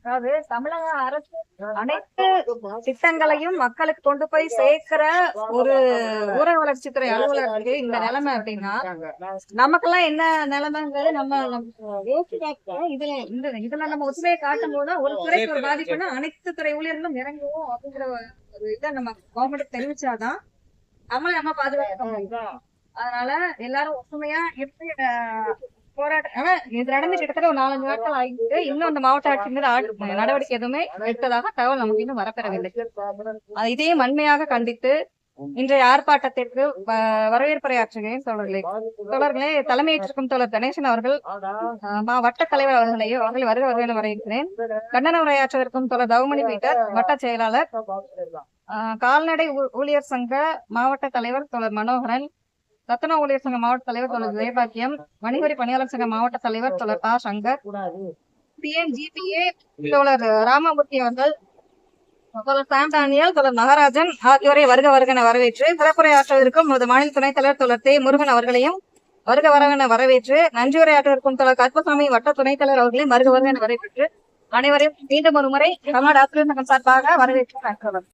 அதாவது தமிழக அரசு அனைத்து திட்டங்களையும் மக்களுக்கு கொண்டு போய் சேர்க்கிற ஒரு ஊரக வளர்ச்சித்துறை அலுவலருக்கு இந்த நிலைமை அப்படின்னா நமக்கெல்லாம் என்ன நிலைமைங்கிறது நம்ம இதுல நம்ம ஒற்றுமையை காட்டும் போது ஒரு துறைக்கு ஒரு பாதிப்புன்னா அனைத்து துறை ஊழியர்களும் இறங்குவோம் அப்படிங்கிற ஒரு இதை நம்ம கவர்மெண்ட் தெரிவிச்சாதான் நம்ம பாதுகாக்க. அதனால எல்லாரும் ஒற்றுமையா எப்படி போராட்டம் இது நடந்து கிட்டத்தட்ட ஒரு 4-5 நாட்கள் ஆகிட்டு இன்னும் அந்த மாவட்ட ஆட்சியர் நடவடிக்கை எதுவுமே எடுத்ததாக தகவல் நமக்கு இன்னும் வரப்பெறவில்லை. இதையும் வன்மையாக கண்டித்து இன்றைய ஆர்ப்பாட்டத்திற்கு வரவேற்புரையாற்றுகிறேன். தொடர்களே தலைமையேற்றிருக்கும் தோழர் கணேசன் அவர்கள் வட்ட தலைவர் அவர்களை வருக வரவேற்கிறேன். கண்டன உரையாற்றுவதற்கும் தோழர் தவமணி பீட்டர் வட்ட செயலாளர், கால்நடை ஊழியர் சங்க மாவட்ட தலைவர் தோழர் மனோகரன், ரத்தன ஊழியர் சங்க மாவட்ட தலைவர் தோழர் ஜெயபாக்கியம், வணிகவரி பணியாளர் சங்க மாவட்ட தலைவர் தோழர் ஆ சங்கர், PNGPA தோழர் ராமமூர்த்தி அவர்கள், தோழர் சாம் டானியல், தோழர் மகாராஜன் ஆகியோரை வருக வருகென வரவேற்று சிறப்புரையாற்றுவதற்கும் மாநில துணைத் தலைவர் தோழர் தே முருகன் அவர்களையும் வருக வருகென வரவேற்று நன்றியுரையாற்றுவதற்கும் தோழர் கற்பசாமி வட்ட துணைத் தலைவர் அவர்களையும் வருக வருகென வரவேற்று அனைவரையும் மீண்டும் ஒரு முறை தமிழ்நாடு ஆசிரியர் சங்கம் சார்பாக வரவேற்று